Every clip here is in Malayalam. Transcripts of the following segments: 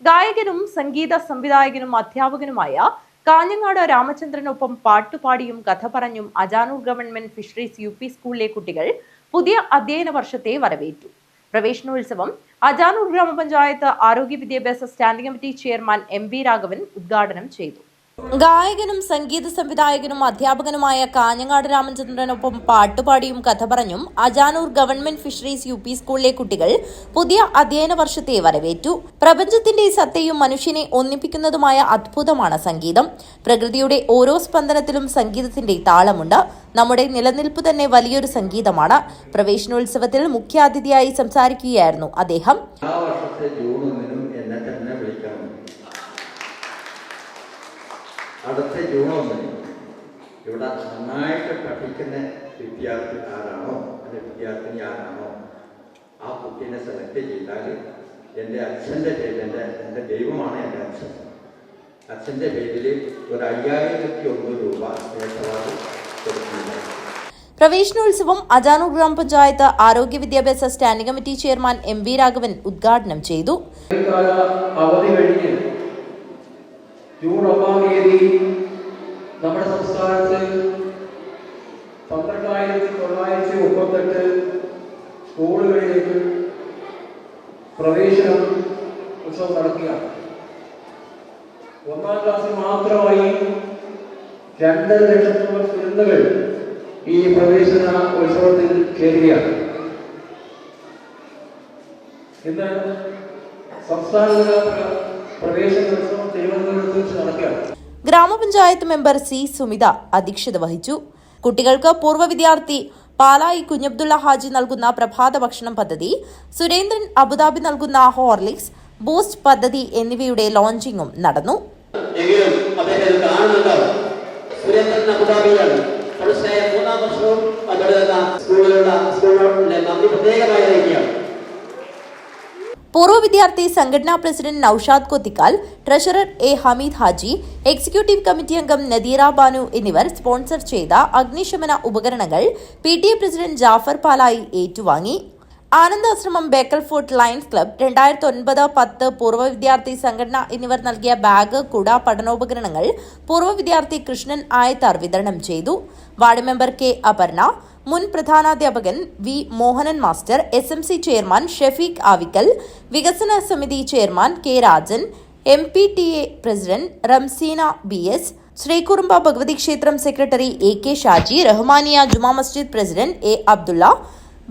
ഗായകനും സംഗീത സംവിധായകനും അധ്യാപകനുമായ കാഞ്ഞങ്ങാട് രാമചന്ദ്രനൊപ്പം പാട്ടുപാടിയും കഥ പറഞ്ഞും അജാനൂർ ഗവൺമെന്റ് ഫിഷറീസ് യു.പി. സ്കൂളിലെ കുട്ടികൾ പുതിയ അധ്യയന വർഷത്തെ വരവേറ്റു. പ്രവേശനോത്സവം അജാനൂർ ഗ്രാമപഞ്ചായത്ത് ആരോഗ്യ വിദ്യാഭ്യാസ standing committee chairman MV. Raghavan ഉദ്ഘാടനം ചെയ്തു. ഗായകനും സംഗീത സംവിധായകനും അധ്യാപകനുമായ കാഞ്ഞങ്ങാട് രാമചന്ദ്രനൊപ്പം പാട്ടുപാടിയും കഥ പറഞ്ഞും അജാനൂർ ഗവൺമെന്റ് ഫിഷറീസ് യു.പി. സ്കൂളിലെ കുട്ടികൾ പുതിയ അധ്യയന വർഷത്തെ വരവേറ്റു. പ്രപഞ്ചത്തിന്റെ സത്തയും മനുഷ്യനെ ഒന്നിപ്പിക്കുന്നതുമായ അത്ഭുതമാണ് സംഗീതം. പ്രകൃതിയുടെ ഓരോ സ്പന്ദനത്തിലും സംഗീതത്തിന്റെ താളമുണ്ട്. നമ്മുടെ നിലനിൽപ്പ് തന്നെ വലിയൊരു സംഗീതമാണ്. പ്രവേശനോത്സവത്തിൽ മുഖ്യാതിഥിയായി സംസാരിക്കുകയായിരുന്നു അദ്ദേഹം. അടുത്ത ജൂൺ 1 ഇവിടെ നന്നായിട്ട് പഠിക്കുന്ന വിദ്യാർത്ഥി ആരാണോ അല്ലെ വിദ്യാർത്ഥിനി ആരാണോ ആ കുട്ടീനെ സെലക്ട് ചെയ്താൽ എൻ്റെ അച്ഛൻ്റെ പേരിൽ എൻ്റെ ദൈവമാണ് എൻ്റെ അച്ഛൻ. അച്ഛൻ്റെ പേരിൽ ഒരു 5001 രൂപ അവാർഡ് കൊടുക്കുന്നുണ്ട്. പ്രവേശനോത്സവം അജാനൂർ ഗ്രാമപഞ്ചായത്ത് ആരോഗ്യ വിദ്യാഭ്യാസ standing committee chairman MV. Raghavan ഉദ്ഘാടനം ചെയ്തു. ജൂൺ 1 തീയതി നമ്മുടെ സംസ്ഥാനത്ത് 12,938 സ്കൂളുകളിലേക്ക് പ്രവേശനം ഉത്സവം നടക്കുകയാണ്. 1ാം ക്ലാസ്സിൽ മാത്രമായി 2.5 ലക്ഷത്തോളം കുരുന്നുകൾ ഈ പ്രവേശന ഉത്സവത്തിൽ ചേരുകയാണ്. ഇന്ന് സംസ്ഥാനതല പ്രവേശനോത്സവം തിരുവനന്തപുരത്ത് വെച്ച് നടക്കുകയാണ്. ഗ്രാമപഞ്ചായത്ത് മെമ്പർ സി സുമിത അധ്യക്ഷത വഹിച്ചു. കുട്ടികൾക്ക് പൂർവ്വ വിദ്യാർത്ഥി പാലായി കുഞ്ഞബ്ദുള്ള ഹാജി നൽകുന്ന പ്രഭാത ഭക്ഷണം പദ്ധതി, സുരേന്ദ്രൻ അബുദാബി നൽകുന്ന ഹോർലിക്സ്, ബൂസ്റ്റ് പദ്ധതി എന്നിവയുടെ ലോഞ്ചിങ്ങും നടന്നു. പൂർവ്വ വിദ്യാർത്ഥി സംഘടനാ president Naushad Kothikkal, treasurer A Hameed Haji, executive committee അംഗം നദീറ ബാനു എന്നിവർ സ്പോൺസർ ചെയ്ത അഗ്നിശമന ഉപകരണങ്ങൾ PTA പ്രസിഡന്റ് ജാഫർ പാലായി ഏറ്റുവാങ്ങി. Anandashramam Bekal fort lions club 2009-10 പൂർവ്വ വിദ്യാർത്ഥി സംഘടന എന്നിവർ നൽകിയ ബാഗ്, കുട, പഠനോപകരണങ്ങൾ പൂർവ്വ വിദ്യാർത്ഥി കൃഷ്ണൻ ആയത്താർ വിതരണം ചെയ്തു. വാർഡ് മെമ്പർ കെ അപർണ, മുൻ പ്രധാനാധ്യാപകൻ V Mohanan master, SMC chairman Shefeeq Avikkal, വികസന സമിതി chairman K Rajan, MPTA president Ramseena BS, Sreekurumba Bhagavathi ക്ഷേത്രം സെക്രട്ടറി AK ഷാജി, റഹ്മാനിയ ജുമാ മസ്ജിദ് president A Abdulla,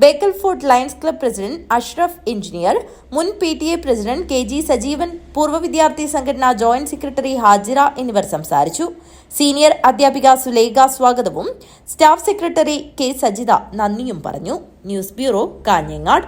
Bekal fort lions club president Ashraf engineer, മുൻ PTA പ്രസിഡന്റ് KG സജീവൻ, പൂർവ്വ വിദ്യാർത്ഥി സംഘടന ജോയിന്റ് സെക്രട്ടറി ഹാജിറ എന്നിവർ സംസാരിച്ചു. സീനിയർ അധ്യാപിക സുലൈഖ സ്വാഗതവും സ്റ്റാഫ് സെക്രട്ടറി K സജിത നന്ദിയും പറഞ്ഞു. News bureau, Kanhangad.